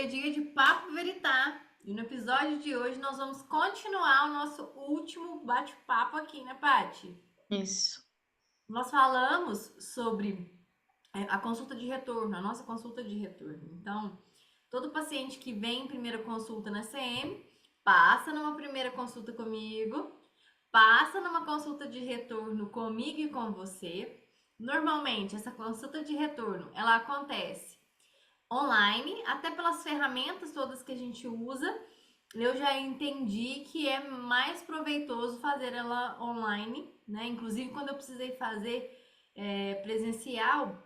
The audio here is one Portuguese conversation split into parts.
é dia de Papo Veritá. E no episódio de hoje nós vamos continuar o nosso último bate-papo aqui, né, Paty? Isso. Nós falamos sobre a consulta de retorno, a nossa consulta de retorno. Então, todo paciente que vem em primeira consulta na CM passa numa primeira consulta comigo, passa numa consulta de retorno comigo e com você. Normalmente, essa consulta de retorno, ela acontece online, até pelas ferramentas todas que a gente usa, eu já entendi que é mais proveitoso fazer ela online, né? Inclusive, quando eu precisei fazer presencial,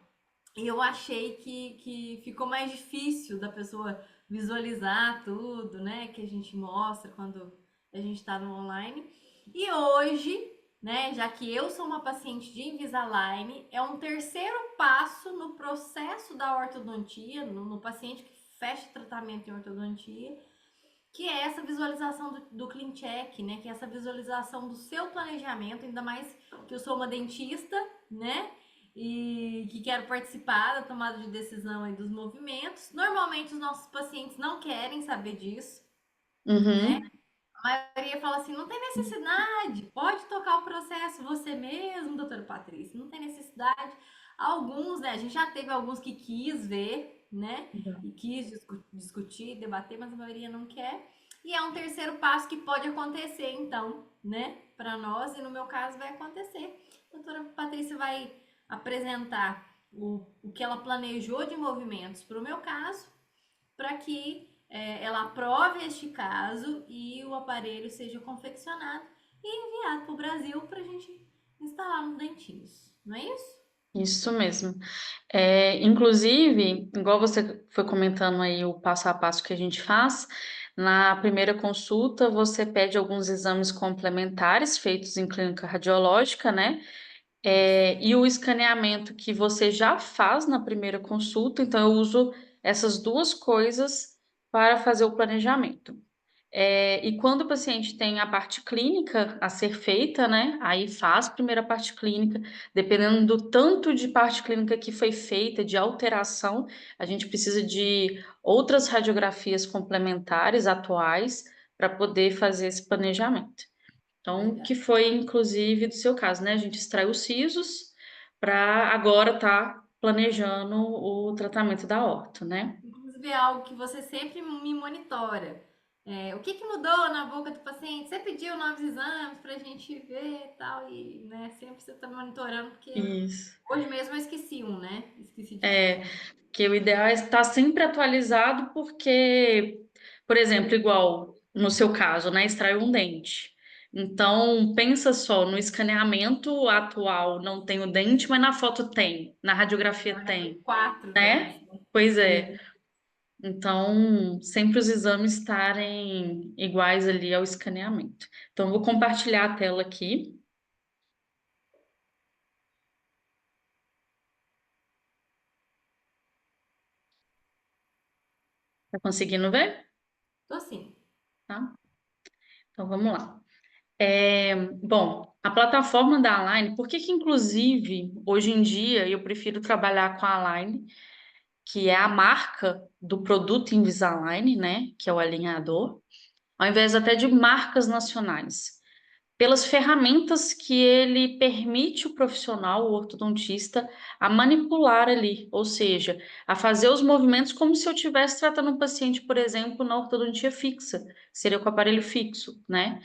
eu achei que ficou mais difícil da pessoa visualizar tudo, né? Que a gente mostra quando a gente está no online. E hoje, né, já que eu sou uma paciente de Invisalign, é um terceiro passo no processo da ortodontia, no paciente que fecha tratamento em ortodontia, que é essa visualização do Clean Check, né? Que é essa visualização do seu planejamento, ainda mais que eu sou uma dentista, né? E que quero participar da tomada de decisão e dos movimentos. Normalmente os nossos pacientes não querem saber disso, né? Uhum. A maioria fala assim, não tem necessidade, pode tocar o processo você mesmo, doutora Patrícia, não tem necessidade. Alguns, né, a gente já teve alguns que quis ver, né, e quis discutir, debater, mas a maioria não quer. E é um terceiro passo que pode acontecer, então, né, para nós, e no meu caso vai acontecer. A doutora Patrícia vai apresentar o que ela planejou de movimentos para o meu caso, para que ela aprove este caso e o aparelho seja confeccionado e enviado para o Brasil para a gente instalar nos dentinhos. Não é isso? Isso mesmo. Inclusive, igual você foi comentando aí o passo a passo que a gente faz, na primeira consulta você pede alguns exames complementares feitos em clínica radiológica, né? Isso. E o escaneamento que você já faz na primeira consulta, então eu uso essas duas coisas para fazer o planejamento. E quando o paciente tem a parte clínica a ser feita, né, aí faz a primeira parte clínica, dependendo do tanto de parte clínica que foi feita, de alteração, a gente precisa de outras radiografias complementares atuais para poder fazer esse planejamento. Então, que Verdade. foi inclusive do seu caso, né? A gente extraiu os sisos para agora estar planejando o tratamento da orto, né? Inclusive é algo que você sempre me monitora. O que mudou na boca do paciente? Você pediu novos exames para a gente ver e tal, e né, sempre você está monitorando, porque Isso. hoje mesmo eu esqueci um, né? Esqueci de É, pedir. que o ideal é estar sempre atualizado, porque, por exemplo, igual no seu caso, né, extraiu um dente. Então, pensa só, no escaneamento atual não tem o dente, mas na foto tem, na radiografia Então já foi tem, quatro dentes, né? né? Pois Pois é. é. Então, sempre os exames estarem iguais ali ao escaneamento. Então, eu vou compartilhar a tela aqui. Tá conseguindo ver? Tô sim. Tá? Então, vamos lá. Bom, a plataforma da Align, por que que inclusive hoje em dia eu prefiro trabalhar com a Align, que é a marca do produto Invisalign, né, que é o alinhador, ao invés até de marcas nacionais, pelas ferramentas que ele permite o profissional, o ortodontista, a manipular ali, ou seja, a fazer os movimentos como se eu estivesse tratando um paciente, por exemplo, na ortodontia fixa, seria com o aparelho fixo, né?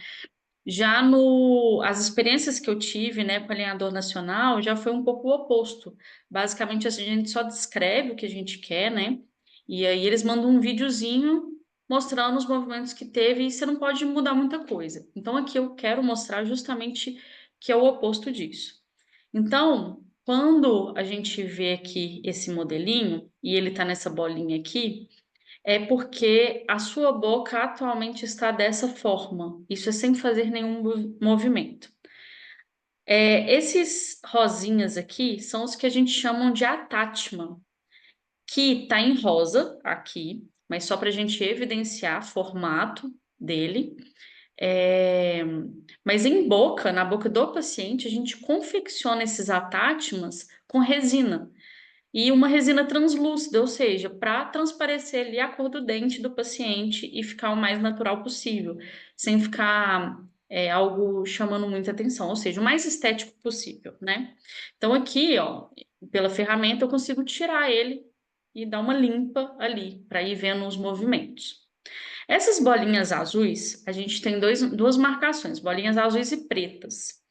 Já no as experiências que eu tive, né, com o alinhador nacional, já foi um pouco o oposto. Basicamente, assim, a gente só descreve o que a gente quer, né, e aí eles mandam um videozinho mostrando os movimentos que teve e você não pode mudar muita coisa. Então, aqui eu quero mostrar justamente que é o oposto disso. Então, quando a gente vê aqui esse modelinho, e ele tá nessa bolinha aqui, é porque a sua boca atualmente está dessa forma. Isso é sem fazer nenhum movimento. Esses rosinhas aqui são os que a gente chama de attachment, que está em rosa aqui, mas só para a gente evidenciar formato dele. É, Mas em boca, na boca do paciente, a gente confecciona esses attachments com resina. e uma resina translúcida, ou seja, para transparecer ali a cor do dente do paciente e ficar o mais natural possível, sem ficar algo chamando muita atenção, ou seja, o mais estético possível, né? Então aqui, ó, pela ferramenta eu consigo tirar ele e dar uma limpa ali para ir vendo os movimentos. Essas bolinhas azuis, a gente tem duas marcações, bolinhas azuis e pretas.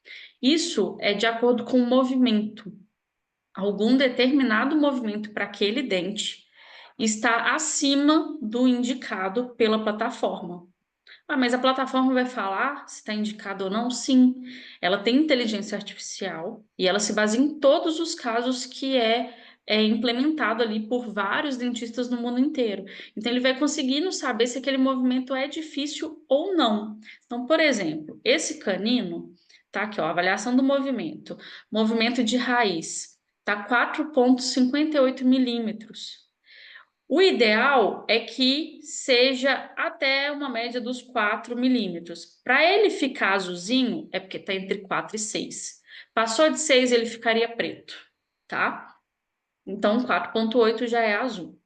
Isso é de acordo com o movimento. Algum determinado movimento para aquele dente está acima do indicado pela plataforma. Ah, mas a plataforma vai falar se está indicado ou não? Sim, ela tem inteligência artificial e ela se baseia em todos os casos que é implementado ali por vários dentistas no mundo inteiro. Então, ele vai conseguindo saber se aquele movimento é difícil ou não. Então, por exemplo, esse canino, tá aqui, ó, avaliação do movimento. Movimento de raiz, tá 4,58 milímetros. O ideal é que seja até uma média dos 4 milímetros. Para ele ficar azulzinho, é porque está entre 4 e 6. Passou de 6, ele ficaria preto, tá? Então, 4,8 já é azul.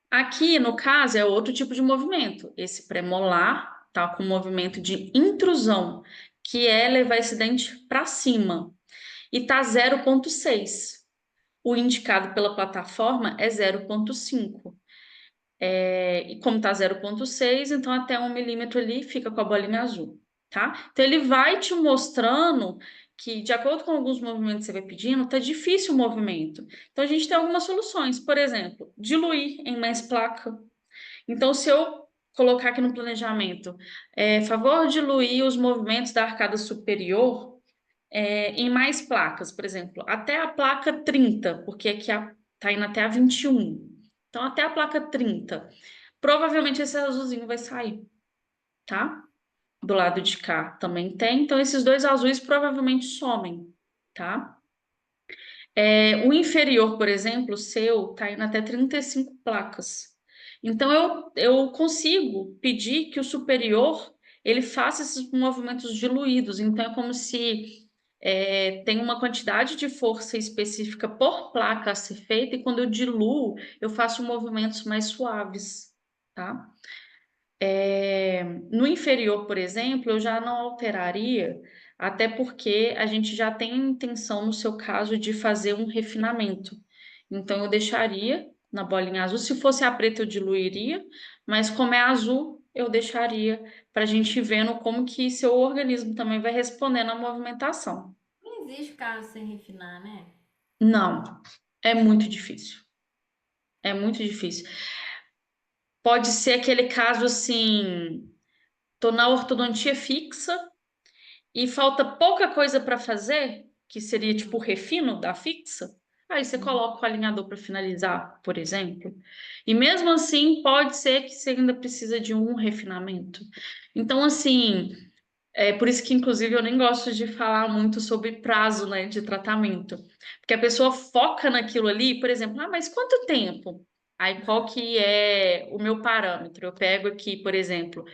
Aqui, no caso, é outro tipo de movimento. Esse premolar tá com movimento de intrusão, que é levar esse dente para cima. E tá 0,6. O indicado pela plataforma é 0,5. E como tá 0,6, então até 1 milímetro ali fica com a bolinha azul, tá? Então ele vai te mostrando que, de acordo com alguns movimentos que você vai pedindo, tá difícil o movimento. Então a gente tem algumas soluções, por exemplo, diluir em mais placa. Então, se eu colocar aqui no planejamento, favor diluir os movimentos da arcada superior em mais placas, por exemplo, até a placa 30, porque aqui tá indo até a 21. Então, até a placa 30. Provavelmente esse azulzinho vai sair, tá? Do lado de cá também tem. Então, esses dois azuis provavelmente somem, tá? O inferior, por exemplo, o seu, tá indo até 35 placas. Então, eu consigo pedir que o superior, ele faça esses movimentos diluídos. Então, é como se tem uma quantidade de força específica por placa a ser feita, e quando eu diluo, eu faço movimentos mais suaves, tá? No inferior, por exemplo, eu já não alteraria, até porque a gente já tem a intenção, no seu caso, de fazer um refinamento. Então, eu deixaria na bolinha azul. Se fosse a preta, eu diluiria, mas como é azul, eu deixaria para a gente ir vendo como que seu organismo também vai respondendo à movimentação. Não existe caso sem refinar, né? Não, é muito difícil. É muito difícil. Pode ser aquele caso assim, tô na ortodontia fixa e falta pouca coisa para fazer, que seria tipo o refino da fixa, aí você Uhum. coloca o alinhador para finalizar, por exemplo. E mesmo assim, pode ser que você ainda precisa de um refinamento. Então, assim, é por isso que, inclusive, eu nem gosto de falar muito sobre prazo, né, de tratamento. Porque a pessoa foca naquilo ali, por exemplo, mas quanto tempo? Aí, qual que é o meu parâmetro? Eu pego aqui, por exemplo,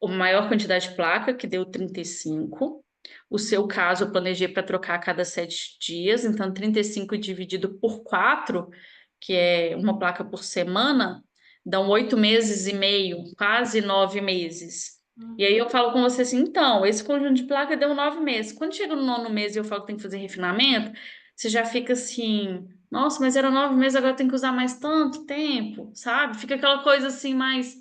a maior quantidade de placa, que deu 35. O seu caso, eu planejei para trocar a cada 7 dias, então 35 dividido por 4, que é uma placa por semana, dão 8 meses e meio, quase 9 meses. E aí eu Uhum. falo com você assim, então, esse conjunto de placa deu 9 meses. Quando chega no nono mês e eu falo que tem que fazer refinamento, você já fica assim, nossa, mas era 9 meses, agora tem que usar mais tanto tempo, sabe? Fica aquela coisa assim, mais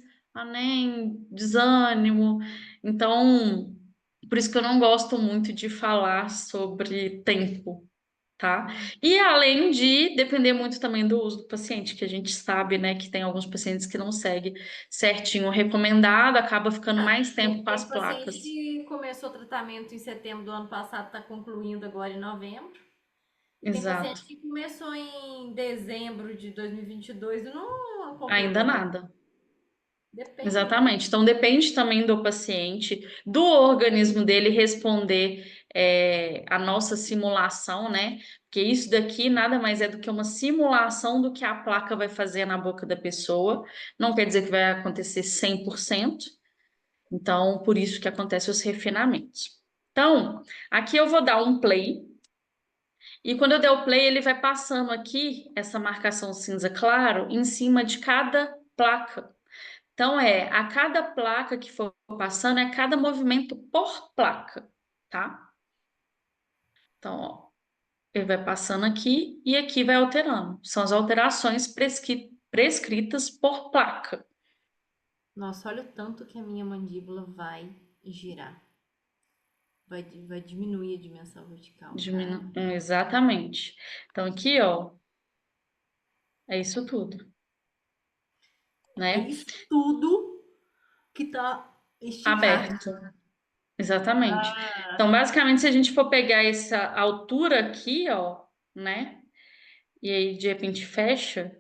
nem desânimo. Então, por isso que eu não gosto muito de falar sobre tempo, tá? Uhum. E além de depender muito também do uso do paciente, que a gente sabe, né, que tem alguns pacientes que não seguem certinho o recomendado, acaba ficando Ah, mais tempo com as tem paciente placas. que começou o tratamento em setembro do ano passado, está concluindo agora em novembro. E tem Exato. paciente que começou em dezembro de 2022 e não Ainda completou nada. nada. Depende, né? Exatamente. Então, depende também do paciente, do organismo dele responder a nossa simulação, né? Porque isso daqui nada mais é do que uma simulação do que a placa vai fazer na boca da pessoa. Não quer dizer que vai acontecer 100%. Então, por isso que acontecem os refinamentos. Então, aqui eu vou dar um play E quando eu der o play, ele vai passando aqui, essa marcação cinza claro, em cima de cada placa. Então, a cada placa que for passando, é cada movimento por placa, tá? Então, ó, ele vai passando aqui e aqui vai alterando. São as alterações prescritas por placa. Nossa, olha o tanto que a minha mandíbula vai girar. Vai diminuir a dimensão vertical, cara. Exatamente. Então, aqui, ó, é isso tudo, É né? isso tudo que tá esticado. Aberto. Exatamente. Ah, Então, basicamente, se a gente for pegar essa altura aqui, ó, né? E aí, de repente, fecha,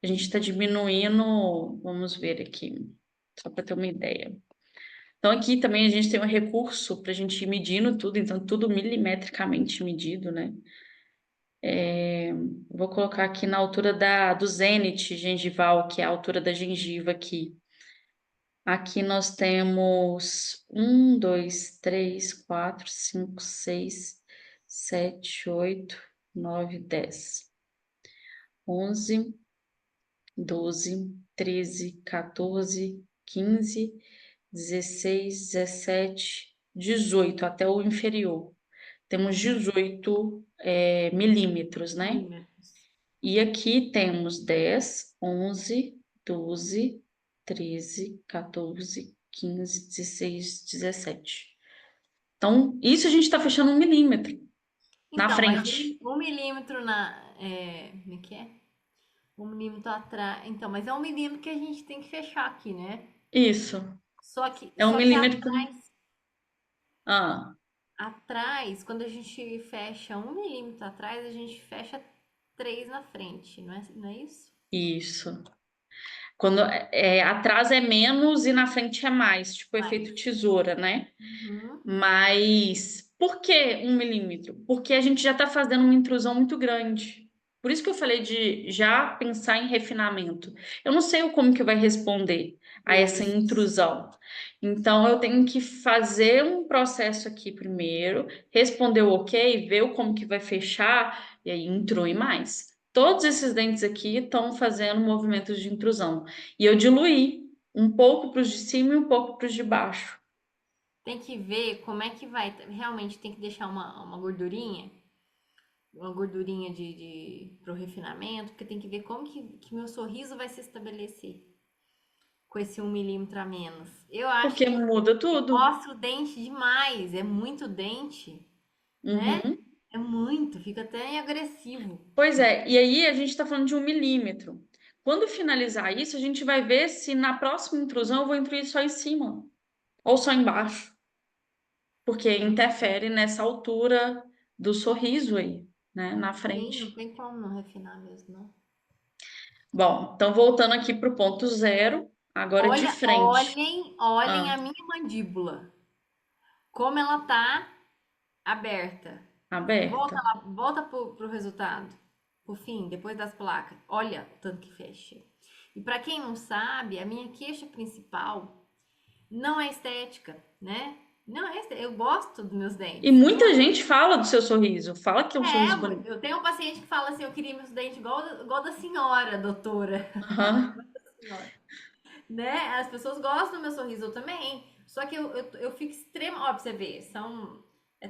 a gente está diminuindo. Vamos ver aqui, só para ter uma ideia. Então, aqui também a gente tem um recurso para a gente ir medindo tudo, então, tudo milimetricamente medido, né? Vou colocar aqui na altura do zênite gengival, que é a altura da gengiva aqui. Aqui nós temos 11, 12, 13, 14, 15, 16, 17, 18, até o inferior. Temos 18 milímetros, né? milímetros. E aqui temos 10, 11, 12, 13, 14, 15, 16, 17. Então, isso a gente está fechando 1 milímetro na Então, mas frente. 1 milímetro como é que é? 1 milímetro atrás. Então, mas é 1 milímetro que a gente tem que fechar aqui, né? Isso. Só que, É um só que milímetro. Ah, atrás, quando a gente fecha 1 milímetro atrás, a gente fecha 3 na frente, não é isso? isso. Quando atrás é menos e na frente é mais, tipo efeito Mais. tesoura, né? Uhum. Mas por que 1 milímetro? Porque a gente já está fazendo uma intrusão muito grande. Por isso que eu falei de já pensar em refinamento. Eu não sei como que vai responder a essa Isso. intrusão. Então, eu tenho que fazer um processo aqui primeiro, responder o ok, ver como que vai fechar, e aí intrui mais. Todos esses dentes aqui estão fazendo movimentos de intrusão. E eu diluí um pouco para os de cima e um pouco para os de baixo. Tem que ver como é que vai. Realmente tem que deixar uma gordurinha pro refinamento, porque tem que ver como que meu sorriso vai se estabelecer com esse 1 milímetro a menos. Eu acho Porque que muda tudo. mostra o dente demais, é muito dente, né? Uhum. É muito, fica até agressivo. Pois é, e aí a gente está falando de 1 milímetro. Quando finalizar isso, a gente vai ver se na próxima intrusão eu vou intruir só em cima ou só embaixo, porque interfere nessa altura do sorriso aí, né, na Sim, não frente. tem como não refinar mesmo, não. Bom, então voltando aqui para o ponto zero, agora de Olha, frente. olhem Ah, a minha mandíbula. Como ela tá aberta. Volta aberta. lá, volta pro resultado. Pro fim, depois das placas. Olha o tanto que fecha. E para quem não sabe, a minha queixa principal não é estética, né? Não é estética. Eu gosto dos meus E dentes. muita gente fala do seu sorriso, fala que é um sorriso bonito. Eu tenho um paciente que fala assim, eu queria meus dentes igual da senhora, doutora. Aham. Senhora. Né? As pessoas gostam do meu sorriso, eu também. Só que eu fico extrema. Ó, pra você ver,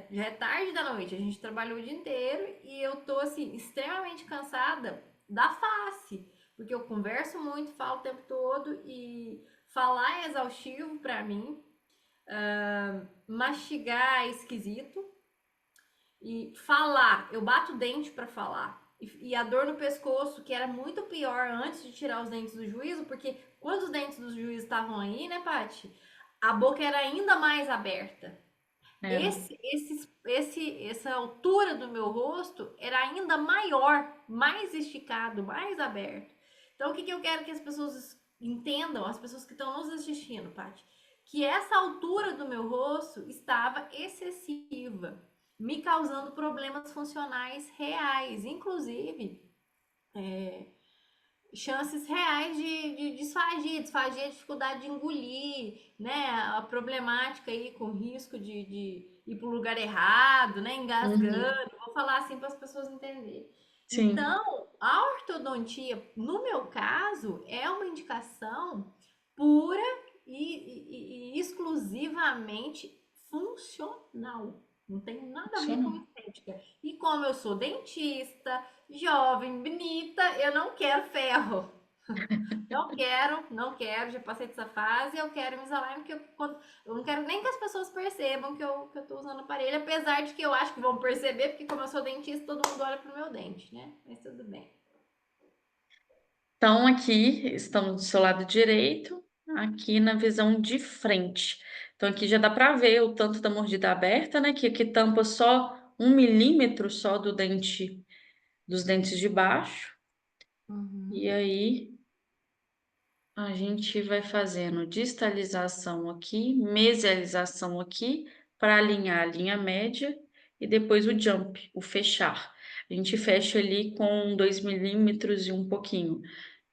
já é tarde da noite, a gente trabalhou o dia inteiro e eu tô assim, extremamente cansada da face. Porque eu converso muito, falo o tempo todo e falar é exaustivo pra mim. Mastigar é esquisito. E falar, eu bato o dente pra falar. E a dor no pescoço, que era muito pior antes de tirar os dentes do juízo, porque quando os dentes do juízo estavam aí, né, Paty? A boca era ainda mais aberta. Era. Essa altura do meu rosto era ainda maior, mais esticado, mais aberto. Então, o que eu quero que as pessoas entendam, as pessoas que estão nos assistindo, Paty? Que essa altura do meu rosto estava excessiva, me causando problemas funcionais reais. Inclusive, chances reais de disfagia, disfagia é dificuldade de engolir, né? A problemática aí com risco de ir para o lugar errado, né? Uhum. Engasgando, vou falar assim para as pessoas entenderem. Sim. Então, a ortodontia, no meu caso, é uma indicação pura e exclusivamente funcional. Não tem nada a ver com Funciona. estética. E como eu sou dentista, jovem, bonita, eu não quero ferro. Não quero, não quero, já passei dessa fase, eu quero Invisalign, porque eu não quero nem que as pessoas percebam que eu tô usando aparelho, apesar de que eu acho que vão perceber, porque como eu sou dentista, todo mundo olha pro meu dente, né? Mas tudo bem. Então, aqui estamos do seu lado direito, aqui na visão de frente. Então, aqui já dá para ver o tanto da mordida aberta, né? Que aqui tampa só 1 milímetro só do dente, dos dentes de baixo. E Uhum. aí, a gente vai fazendo distalização aqui, mesialização aqui, para alinhar a linha média e depois o jump, o fechar. A gente fecha ali com 2 milímetros e um pouquinho,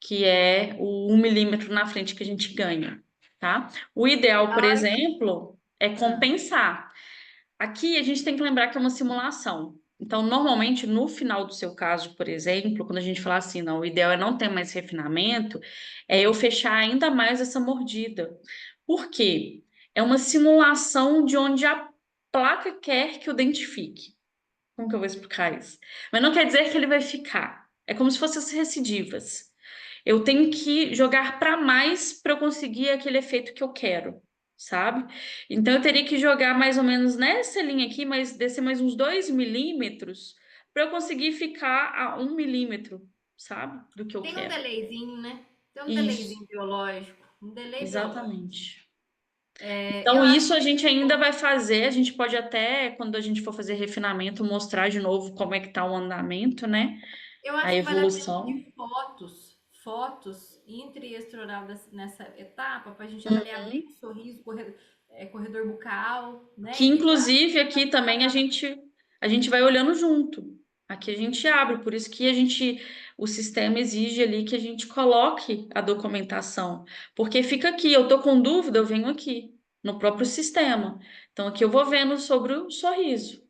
que é o 1 milímetro na frente que a gente ganha, tá? O ideal, A por hora que. exemplo, é Ah, compensar. Aqui a gente tem que lembrar que é uma simulação. Então, normalmente, no final do seu caso, por exemplo, quando a gente fala assim, não, o ideal é não ter mais refinamento, é eu fechar ainda mais essa mordida. Por quê? É uma simulação de onde a placa quer que o dente fique. Como que eu vou explicar isso? Mas não quer dizer que ele vai ficar. É como se fossem as recidivas. Eu tenho que jogar para mais para eu conseguir aquele efeito que eu quero, sabe? Então eu teria que jogar mais ou menos nessa linha aqui, mas descer mais uns 2 milímetros para eu conseguir ficar a 1 milímetro, sabe? Do que eu tem um quero. delayzinho, né? Tem um Isso, delayzinho biológico. Um delay biológico. exatamente. É, eu Então, acho isso a que gente ainda vai fazer. A gente pode até, quando a gente for fazer refinamento, mostrar de novo como é que tá o andamento, né? Eu A acho que vale a pena evolução. pedir fotos intra e extraoral nessa etapa, para a gente avaliar bem Uhum. o sorriso, corredor bucal, Que né? E para inclusive aqui também a gente vai olhando junto. Aqui a gente abre, por isso que o sistema exige ali que a gente coloque a documentação, porque fica aqui, eu tô com dúvida, eu venho aqui no próprio sistema. Então aqui eu vou vendo sobre o sorriso.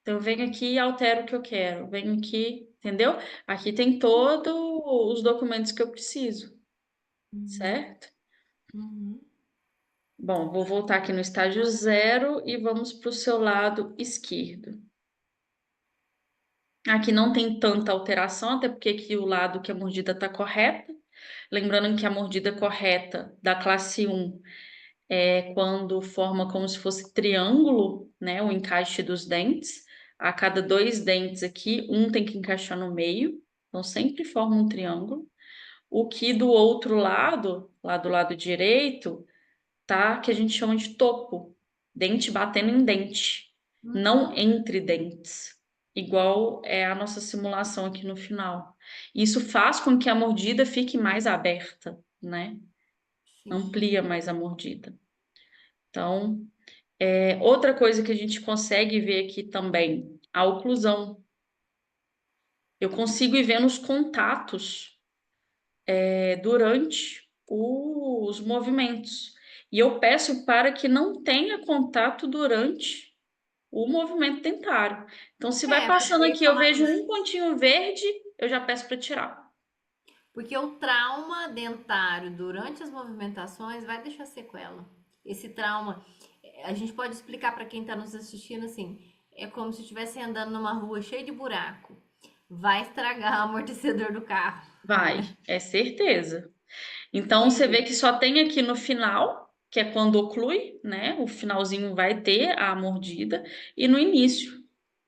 Então eu venho aqui e altero o que eu quero, venho aqui, entendeu? Aqui tem todos os documentos que eu preciso, Uhum, certo? uhum. Bom, vou voltar aqui no estágio zero e vamos para o seu lado esquerdo. Aqui não tem tanta alteração, até porque aqui o lado que a mordida está correta. Lembrando que a mordida correta da classe um é quando forma como se fosse triângulo, né? O encaixe dos dentes. A cada 2 dentes aqui, um tem que encaixar no meio. Então, sempre forma um triângulo. O que do outro lado, lá do lado direito, tá? Que a gente chama de topo, dente batendo em dente, não Uhum. entre dentes, igual é a nossa simulação aqui no final. Isso faz com que a mordida fique mais aberta, né? Sim. Amplia mais a mordida. Então, outra coisa que a gente consegue ver aqui também, a oclusão. Eu consigo ir vendo os contatos durante os movimentos. E eu peço para que não tenha contato durante o movimento dentário. Então, se vai É, passando porque aqui, eu falar vejo nisso, um pontinho verde, eu já peço para tirar. porque o trauma dentário durante as movimentações vai deixar sequela. Esse trauma, a gente pode explicar para quem está nos assistindo assim, é como se estivesse andando numa rua cheia de buraco. Vai estragar o amortecedor do carro. Vai, é certeza. Então, você vê E que só tem aqui no final, que é quando oclui, né? O finalzinho vai ter a mordida, e no início,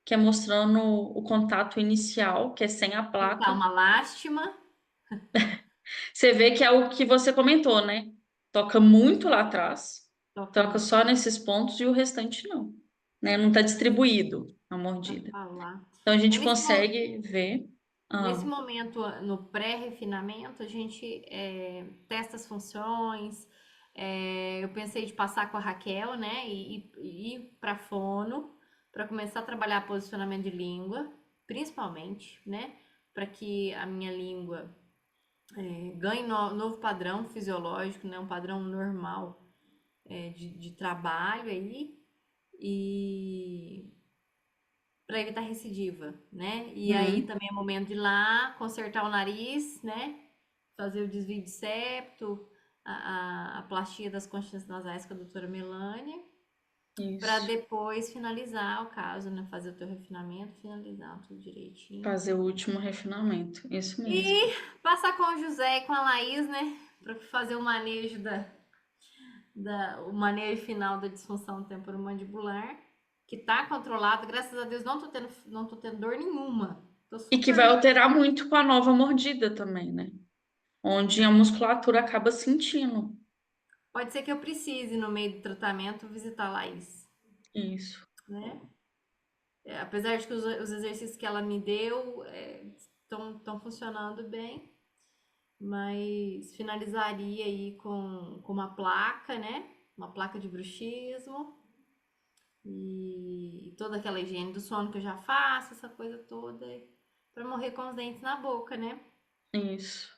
que é mostrando o contato inicial, que é sem a que tá placa. uma lástima. Você vê que é o que você comentou, né? Toca muito lá atrás, Toca toca muito. só nesses pontos e o restante não, né? Não está distribuído a Para mordida. falar. Então a gente Nesse, mo- consegue ver. nesse Ah, momento, no pré-refinamento, a gente testa as funções. Eu pensei de passar com a Raquel, né? E ir para fono, para começar a trabalhar posicionamento de língua, principalmente, né? Para que a minha língua ganhe novo padrão fisiológico, né? Um padrão normal de trabalho aí e para evitar recidiva, né? E aí Uhum. também é momento de ir lá consertar o nariz, né? Fazer o desvio de septo, a plastia das conchinhas nasais com a doutora Melânia, para Isso. depois finalizar o caso, né? Fazer o teu refinamento, finalizar tudo direitinho. Fazer o último refinamento. Isso mesmo. E passar com o José e com a Laís, né? Para fazer o manejo o manejo final da disfunção temporomandibular, que tá controlado. Graças a Deus não tô tendo dor nenhuma. Tô E que vai super. alterar muito com a nova mordida também, né? Onde a musculatura acaba sentindo. Pode ser que eu precise, no meio do tratamento, visitar a Laís, Isso. né? Apesar de que os exercícios que ela me deu estão funcionando bem, mas finalizaria aí com uma placa, né? Uma placa de bruxismo e toda aquela higiene do sono que eu já faço, essa coisa toda, para morrer com os dentes na boca, né? Isso.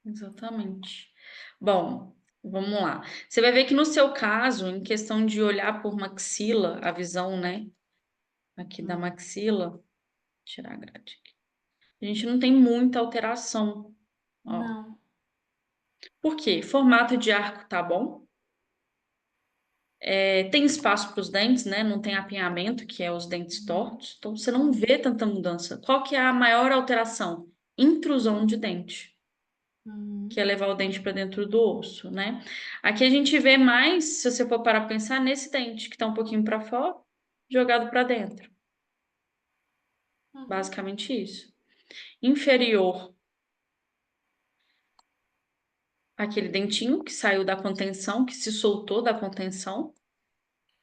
Exatamente. Bom, vamos lá. Você vai ver que no seu caso, em questão de olhar por maxila, a visão, né, aqui da Hum, maxila, tirar a grade aqui. A gente não tem muita alteração, ó. não. Por quê? Formato de arco tá bom. Tem espaço para os dentes, né? Não tem apinhamento, que é os dentes tortos. Então você não vê tanta mudança. Qual que é a maior alteração? Intrusão de dente, que é Uhum. levar o dente para dentro do osso, né? Aqui a gente vê mais, se você for parar para pensar, nesse dente que está um pouquinho para fora, jogado para dentro. Uhum. Basicamente isso. Inferior, aquele dentinho que saiu da contenção, que se soltou da contenção,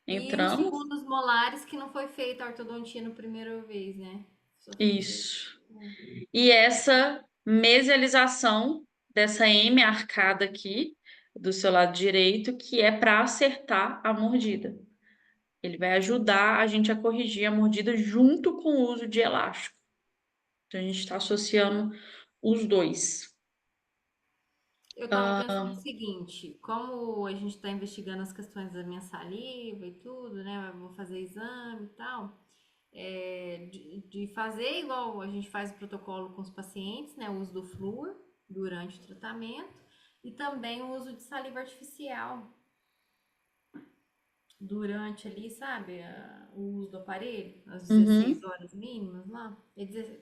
E os entrando. fundos molares que não foi feita a ortodontia na primeira vez, né? Só foi feito. Isso. E essa mesialização dessa M arcada aqui do seu lado direito, que é para acertar a mordida. Ele vai ajudar a gente a corrigir a mordida junto com o uso de elástico. Então a gente está associando os dois. Eu tava pensando o seguinte, como a gente está investigando as questões da minha saliva e tudo, né? Eu vou fazer exame e tal. De fazer igual a gente faz o protocolo com os pacientes, né? O uso do flúor durante o tratamento e também o uso de saliva artificial durante ali, sabe? O uso do aparelho, as 16 Uhum. horas mínimas lá.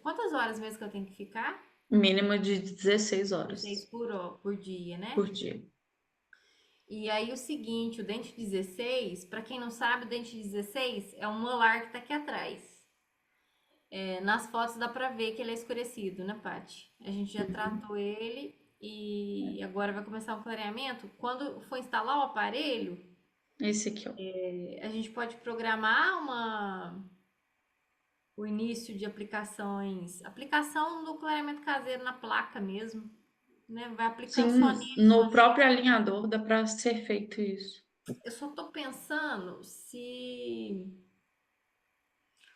Quantas horas mesmo que eu tenho que ficar? Mínima de 16 16 horas por dia, né? por dia. E aí o seguinte, o dente 16, para quem não sabe, o dente 16 é um molar que tá aqui atrás. Nas fotos dá pra ver que ele é escurecido, né, Paty? A gente já tratou ele e agora vai começar o clareamento. Quando for instalar o aparelho, Esse aqui, ó. a gente pode programar o início de aplicação do clareamento caseiro na placa mesmo, né? Vai aplicando Sim, só nele, só no nele. próprio alinhador dá para ser feito isso. Eu só tô pensando se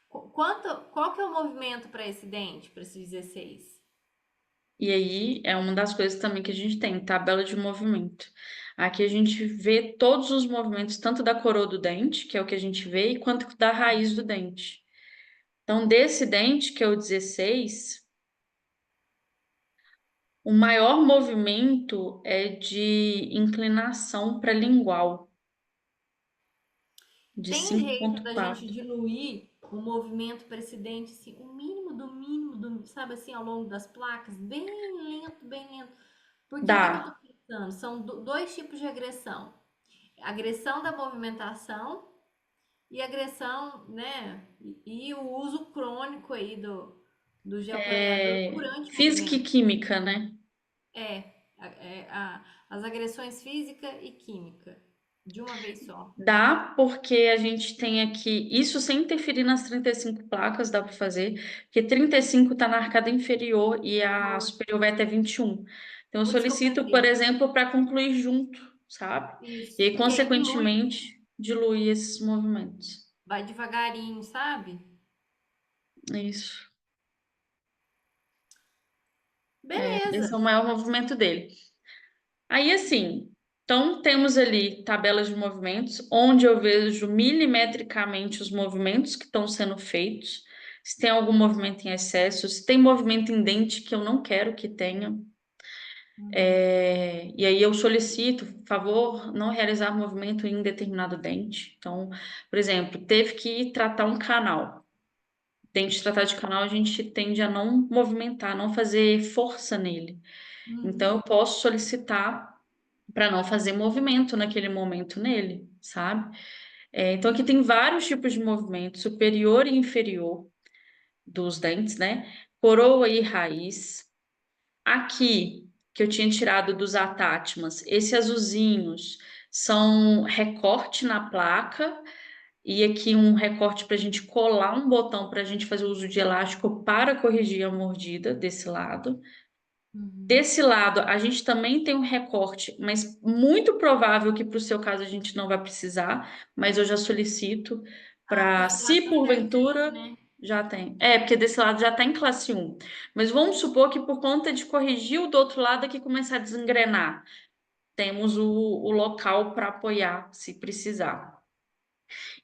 qual que é o movimento para esse dente, para esse 16? E aí é uma das coisas também que a gente tem, tabela de movimento. Aqui a gente vê todos os movimentos, tanto da coroa do dente, que é o que a gente vê, quanto da raiz do dente. Então, desse dente, que é o 16, o maior movimento é de inclinação para lingual, de Tem jeito da gente 5,4. diluir o movimento para esse dente, assim, o mínimo do, sabe assim, ao longo das placas, bem lento, bem lento. Porque o que, que eu tô Dá. pensando? São dois tipos de agressão. Agressão da movimentação e agressão, né? E o uso crônico aí do gel clareador durante o Física e movimento. química, né? As agressões física e química, de uma vez só. Dá, porque a gente tem aqui, isso sem interferir nas 35 placas, dá para fazer, porque 35 está na arcada inferior e a Boa. superior vai até 21. Então, eu Por isso que eu solicito, por pensei. exemplo, para concluir junto, sabe? E Isso. aí, Que aí dilui, consequentemente, diluir esses movimentos. vai devagarinho, sabe? Isso. Esse é Beleza. o maior movimento dele. Aí, assim, então temos ali tabelas de movimentos, onde eu vejo milimetricamente os movimentos que estão sendo feitos, se tem algum movimento em excesso, se tem movimento em dente que eu não quero que tenha. Uhum. E aí eu solicito, por favor, não realizar movimento em determinado dente. Então, por exemplo, teve que tratar um canal. Dente tratar de canal, a gente tende a não movimentar, não fazer força nele. Então, Uhum. eu posso solicitar para não fazer movimento naquele momento nele, sabe? Então, aqui tem vários tipos de movimento, superior e inferior dos dentes, né? Coroa e raiz. Aqui, que eu tinha tirado dos attachments, esses azulzinhos são recorte na placa e aqui um recorte para a gente colar um botão para a gente fazer uso de elástico para corrigir a mordida desse lado. Uhum. Desse lado, a gente também tem um recorte, mas muito provável que para o seu caso a gente não vai precisar, mas eu já solicito Ah, porque para, esse lado se tá certinho, porventura, né? já tem. Porque desse lado já está em classe 1. Mas vamos supor que por conta de corrigir o do outro lado aqui começar a desengrenar, temos o local para apoiar, se precisar.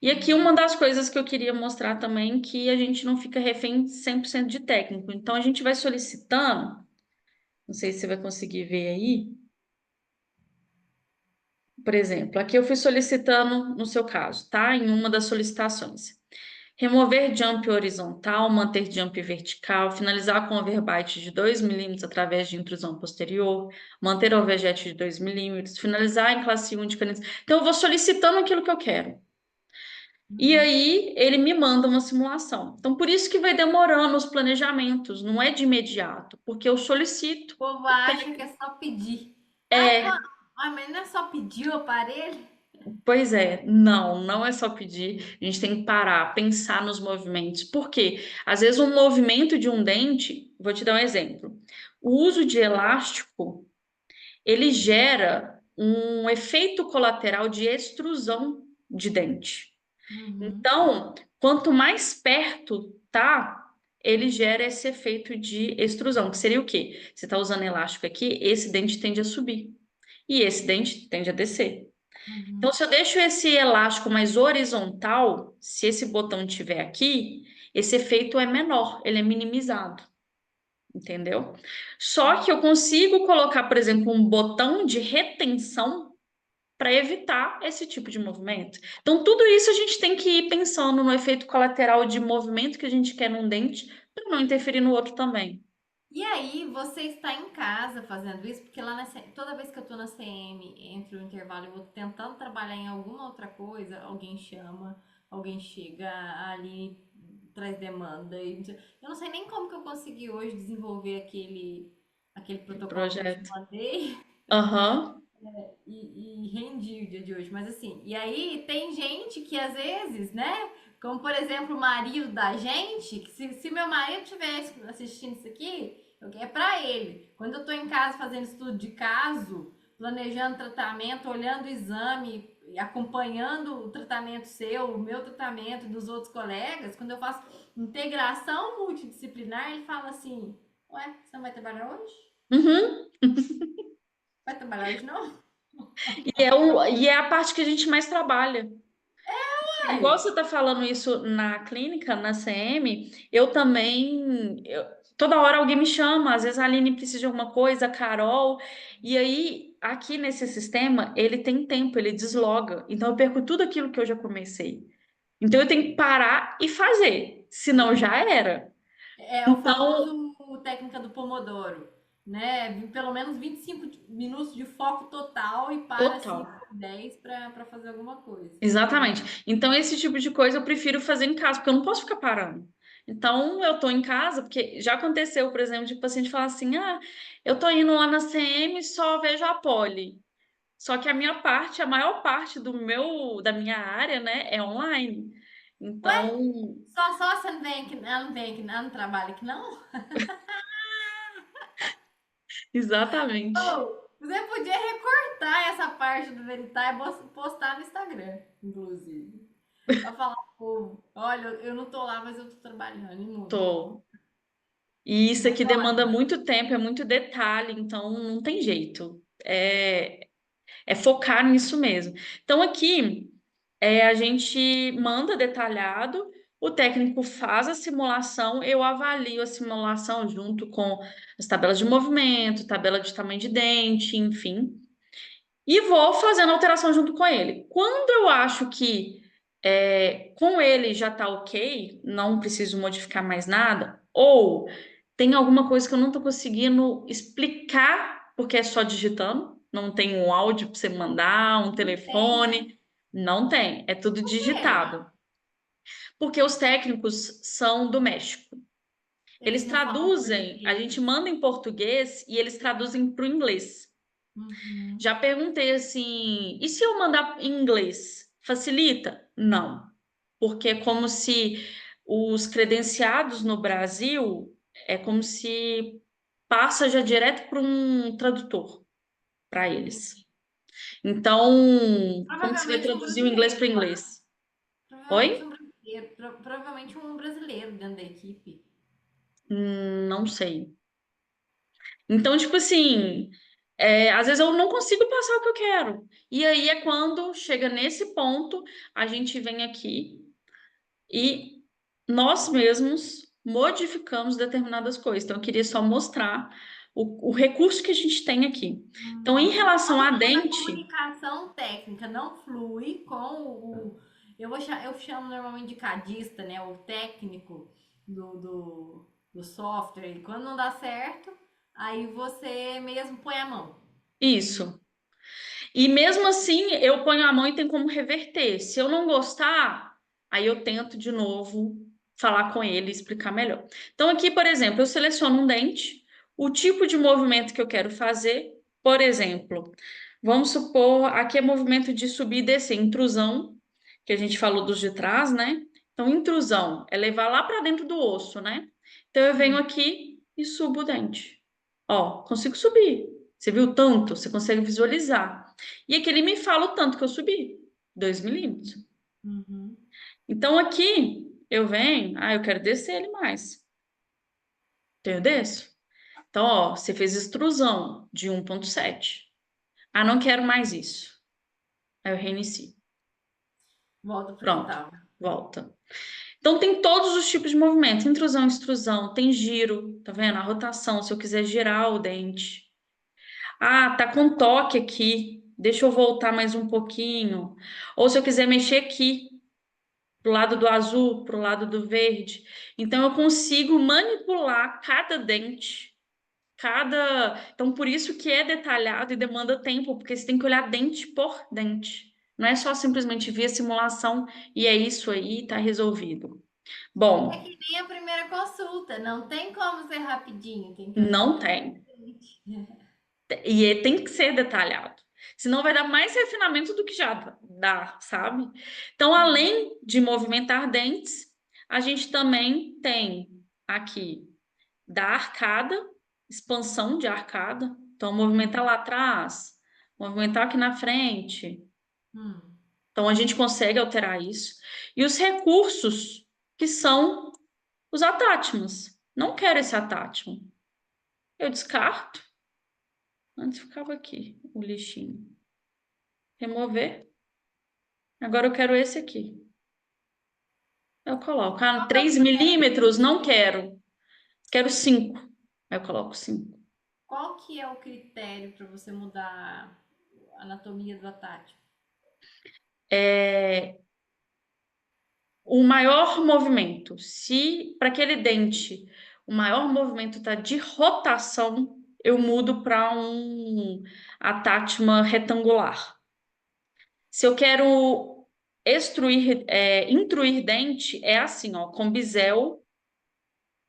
E aqui Uhum. uma das coisas que eu queria mostrar também, que a gente não fica refém 100% de técnico. Então a gente vai solicitando, não sei se você vai conseguir ver aí. Por exemplo, aqui eu fui solicitando, no seu caso, tá? Em uma das solicitações. Remover jump horizontal, manter jump vertical, finalizar com overbite de 2 milímetros através de intrusão posterior, manter overjet de 2 milímetros, finalizar em classe 1 de caneta. Então, eu vou solicitando aquilo que eu quero. E Uhum. aí, ele me manda uma simulação. Então, por isso que vai demorando os planejamentos, não é de imediato, porque eu solicito. O povo acha que é só pedir. Ai, É, mas não é só pedir o aparelho? Pois é, não é só pedir, a gente tem que parar, pensar nos movimentos. Por quê? Às vezes um movimento de um dente, vou te dar um exemplo. O uso de elástico, ele gera um efeito colateral de extrusão de dente. Uhum. Então, quanto mais perto tá, ele gera esse efeito de extrusão, que seria o quê? Você está usando elástico aqui, esse dente tende a subir e esse dente tende a descer. Então, Uhum. se eu deixo esse elástico mais horizontal, se esse botão estiver aqui, esse efeito é menor, ele é minimizado, entendeu? Só que eu consigo colocar, por exemplo, um botão de retenção para evitar esse tipo de movimento. Então, tudo isso a gente tem que ir pensando no efeito colateral de movimento que a gente quer num dente, para não interferir no outro também. E aí, você está em casa fazendo isso, porque lá toda vez que eu tô na CM, entre o intervalo e o outro, tentando trabalhar em alguma outra coisa, alguém chama, alguém chega ali, traz demanda. Eu não sei nem como que eu consegui hoje desenvolver aquele Aquele protocolo que eu te projeto. mandei Aham. e rendi o dia de hoje. Mas assim, e aí tem gente que às vezes, né? Como por exemplo o marido da gente, que se meu marido estivesse assistindo isso aqui, é pra ele. Quando eu tô em casa fazendo estudo de caso, planejando tratamento, olhando o exame, acompanhando o tratamento seu, o meu tratamento dos outros colegas, quando eu faço integração multidisciplinar, ele fala assim: Ué, você não vai trabalhar hoje? Uhum. Vai trabalhar hoje não? E é a parte que a gente mais trabalha. Igual Uai, você está falando isso na clínica, na CM, eu também. Toda hora alguém me chama, às vezes a Aline precisa de alguma coisa, a Carol, e aí aqui nesse sistema ele tem tempo, ele desloga. Então eu perco tudo aquilo que eu já comecei. Então eu tenho que parar e fazer, senão já era. é o Então, famoso técnica do Pomodoro, né? Pelo menos 25 minutos de foco total e para total. 5 ou 10 para fazer alguma coisa. Exatamente. Então, esse tipo de coisa eu prefiro fazer em casa, porque eu não posso ficar parando. Então, eu tô em casa, porque já aconteceu, por exemplo, de paciente falar assim: ah, eu tô indo lá na CM e só vejo a poli. Só que a minha parte, a maior parte da minha área, né, é online. Então, Só você não vem aqui, ela não vem aqui, ela não trabalha aqui, não? exatamente. Oh, você podia recortar essa parte do Veritar e postar no Instagram, inclusive. Pra falar pro povo, olha, eu não tô lá, mas eu tô trabalhando e muito. Tô. E isso aqui Mas demanda olha, muito tempo, é muito detalhe, então não tem jeito. É focar nisso mesmo. Então, aqui a gente manda detalhado, o técnico faz a simulação, eu avalio a simulação junto com as tabelas de movimento, tabela de tamanho de dente, enfim, e vou fazendo alteração junto com ele. Quando eu acho que com ele já está ok, não preciso modificar mais nada, ou tem alguma coisa que eu não estou conseguindo explicar, porque é só digitando, não tem um áudio para você mandar, um não tem, né? telefone, não tem, é tudo Por quê? digitado. Porque os técnicos são do México. Eles Eles não falam traduzem, a gente português. manda em português e eles traduzem para o inglês. Uhum. Já perguntei assim, e se eu mandar em inglês, facilita? Não, porque é como se os credenciados no Brasil é como se passa já direto para um tradutor para eles. Entendi. Então, como que você vai Provavelmente um traduzir o inglês para o brasileiro lá. inglês? Provavelmente Oi? um brasileiro. Provavelmente um brasileiro dentro da equipe. Não sei. Então, tipo assim, às vezes eu não consigo passar o que eu quero. E aí é quando chega nesse ponto, a gente vem aqui e nós mesmos modificamos determinadas coisas. Então, eu queria só mostrar o recurso que a gente tem aqui. Então, em relação à Quando a dente, comunicação técnica não flui com eu chamo normalmente de cadista, né? O técnico do software. E quando não dá certo, aí você mesmo põe a mão. isso. E mesmo assim, eu ponho a mão e tem como reverter. Se eu não gostar, aí eu tento de novo falar com ele e explicar melhor. Então, aqui, por exemplo, eu seleciono um dente, o tipo de movimento que eu quero fazer. Por exemplo, vamos supor, aqui é movimento de subir e descer, intrusão, que a gente falou dos de trás, né? Então, intrusão é levar lá para dentro do osso, né? Então, eu venho Sim. aqui e subo o dente. Ó, consigo subir. Você viu o tanto? Você consegue visualizar. E aqui ele me fala o tanto que eu subi, 2 milímetros. Uhum. Então aqui eu venho, eu quero descer ele mais. Então eu desço. Então, ó, você fez extrusão de 1,7. Não quero mais isso. Aí eu reinicio. Volta pro que Pronto, tava. volta. Então tem todos os tipos de movimento, intrusão, extrusão, tem giro, tá vendo? A rotação, se eu quiser girar o dente. Tá com toque aqui, deixa eu voltar mais um pouquinho. Ou se eu quiser mexer aqui, pro lado do azul, pro lado do verde. Então eu consigo manipular cada dente, cada. Então por isso que é detalhado e demanda tempo, porque você tem que olhar dente por dente. Não é só simplesmente ver a simulação e é isso aí, tá resolvido. É Bom, que nem a primeira consulta, não tem como ser rapidinho, tem que olhar não cada tem. paciente. Tem que ser detalhado. Senão vai dar mais refinamento do que já dá, sabe? Então, além de movimentar dentes, a gente também tem aqui da arcada, expansão de arcada. Então, movimentar lá atrás, movimentar aqui na frente. Hum. Então, a gente consegue alterar isso. E os recursos, que são os attachments. Não quero esse attachment. Eu descarto. Antes ficava aqui, o lixinho. Remover. Agora eu quero esse aqui. Eu coloco. Qual que é o 3 critério para milímetros, não você? quero. Quero 5. Aí eu coloco 5. Qual que é o critério para você mudar a anatomia do Atati? É, o maior movimento. Se para aquele dente o maior movimento está de rotação, eu mudo para um attachment retangular. Se eu quero intruir dente, é assim, ó, com bisel.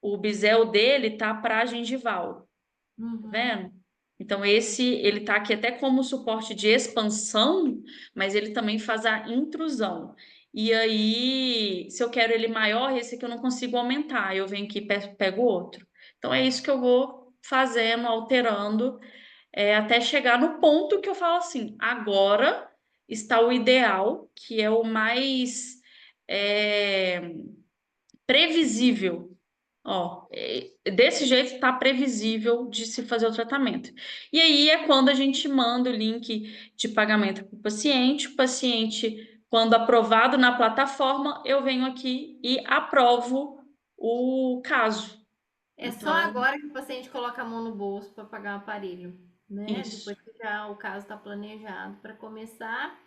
O bisel dele tá para gengival. Tá Uhum. vendo? Então, ele tá aqui até como suporte de expansão, mas ele também faz a intrusão. E aí, se eu quero ele maior, esse aqui eu não consigo aumentar. Eu venho aqui e pego outro. Então, é isso que eu vou fazendo, alterando, até chegar no ponto que eu falo assim: agora está o ideal, que é o mais é, previsível. Ó, desse jeito está previsível de se fazer o tratamento. E aí é quando a gente manda o link de pagamento para o paciente, quando aprovado na plataforma, eu venho aqui e aprovo o caso. É só Então, agora que o paciente coloca a mão no bolso para pagar o aparelho, né? isso. Depois que já o caso está planejado para começar,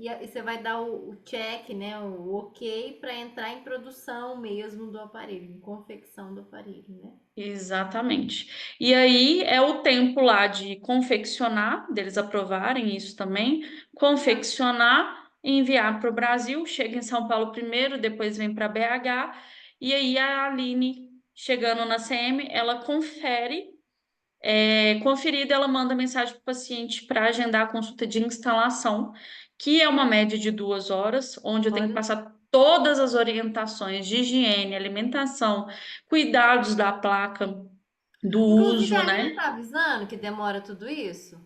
e você vai dar o check, né? O ok para entrar em produção mesmo do aparelho, em confecção do aparelho, né? Exatamente. E aí é o tempo lá de confeccionar, deles aprovarem isso também, Ah, confeccionar, enviar para o Brasil, chega em São Paulo primeiro, depois vem para BH, e aí a Aline, chegando na CM, ela confere, conferida, ela manda mensagem para o paciente para agendar a consulta de instalação, que é uma média de 2 horas, onde eu tenho que olha. passar todas as orientações de higiene, alimentação, cuidados da placa do Inclusive, a uso, Aline né? tá avisando que demora tudo isso?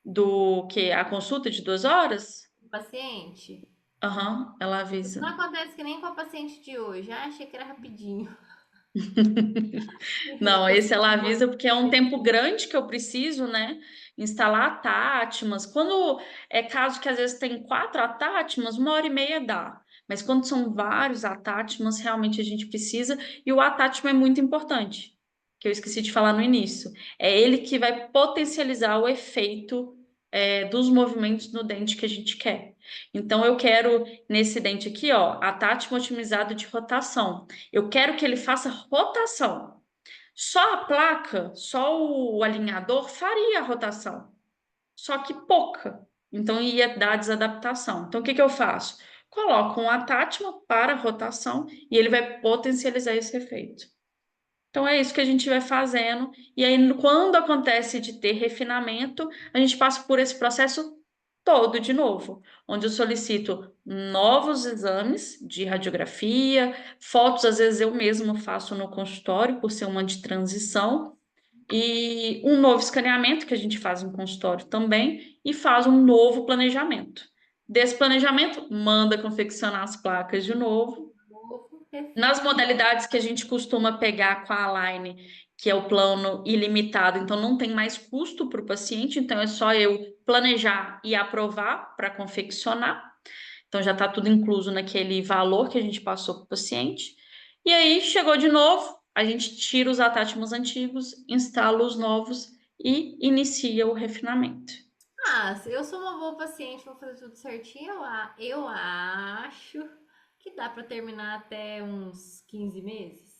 Do que a consulta de 2 horas? O paciente? Aham, ela avisa. Não acontece que nem com a paciente de hoje. Ah, achei que era rapidinho. Não, esse ela avisa porque é um tempo Consegui. grande que eu preciso, né? Instalar atátimas. Quando é caso que às vezes tem 4 atátimas, 1 hora e meia dá. Mas quando são vários atátimas, realmente a gente precisa. E o atátimo é muito importante, que eu esqueci de falar no início. É ele que vai potencializar o efeito, dos movimentos no dente que a gente quer. Então, eu quero, nesse dente aqui, ó, atátimo otimizado de rotação. Eu quero que ele faça rotação. Só a placa, só o alinhador faria a rotação, só que pouca. Então ia dar desadaptação. Então o que que eu faço? Coloco um attachment para rotação e ele vai potencializar esse efeito. Então é isso que a gente vai fazendo. E aí, quando acontece de ter refinamento, a gente passa por esse processo todo de novo, onde eu solicito novos exames de radiografia, fotos, às vezes eu mesmo faço no consultório, por ser uma de transição, e um novo escaneamento que a gente faz no consultório também, e faz um novo planejamento. Desse planejamento, manda confeccionar as placas de novo. Novo, Nas refina. modalidades que a gente costuma pegar com a Align, que é o plano ilimitado, então não tem mais custo para o paciente, então é só eu planejar e aprovar para confeccionar. Então já está tudo incluso naquele valor que a gente passou para o paciente. E aí chegou de novo, a gente tira os atátimos antigos, instala os novos e inicia o refinamento. Ah, se eu sou uma boa paciente, vou fazer tudo certinho. Eu acho que dá para terminar até uns 15 meses.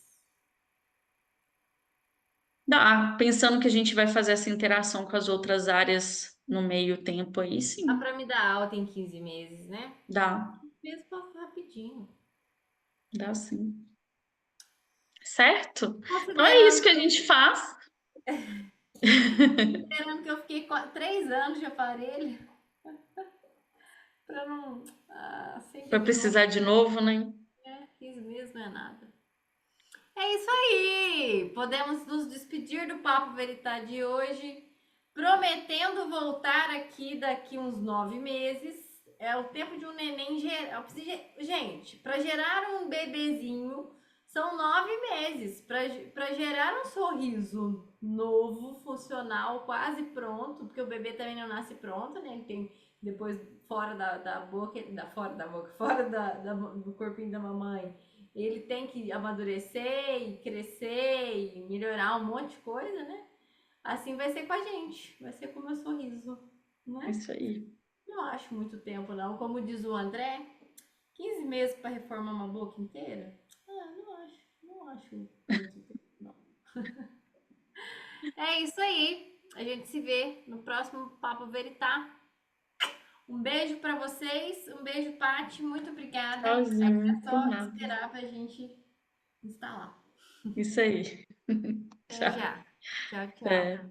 Dá, pensando que a gente vai fazer essa interação com as outras áreas no meio tempo aí, Dá sim, para me dar alta em 15 meses, né? dá, Mesmo passa rapidinho. dá sim. Certo? Então é isso Considerando, que a gente faz. considerando que eu fiquei 3 anos de aparelho, para não. Ah, sempre Vai de novo, precisar de novo, né? né? 15 meses não é nada. É isso aí! Podemos nos despedir do Papo Veritá de hoje, prometendo voltar aqui daqui uns 9 meses. É o tempo de um neném gerar. Gente, para gerar um bebezinho são 9 meses. Para gerar um sorriso novo, funcional, quase pronto, porque o bebê também não nasce pronto, né? Ele tem depois fora da boca, fora do corpinho da mamãe, ele tem que amadurecer e crescer e melhorar um monte de coisa, né? Assim vai ser com a gente, vai ser com o meu sorriso, É né? isso aí. Não acho muito tempo, não. Como diz o André, 15 meses para reformar uma boca inteira? Ah, não acho muito tempo, não. É isso aí. A gente se vê no próximo Papo Veritá. Um beijo para vocês, um beijo, Paty, muito obrigada. Agora Sozinho, é por só nada. esperar para a gente instalar. Isso aí. Até Tchau. já. Tchau, tchau. É.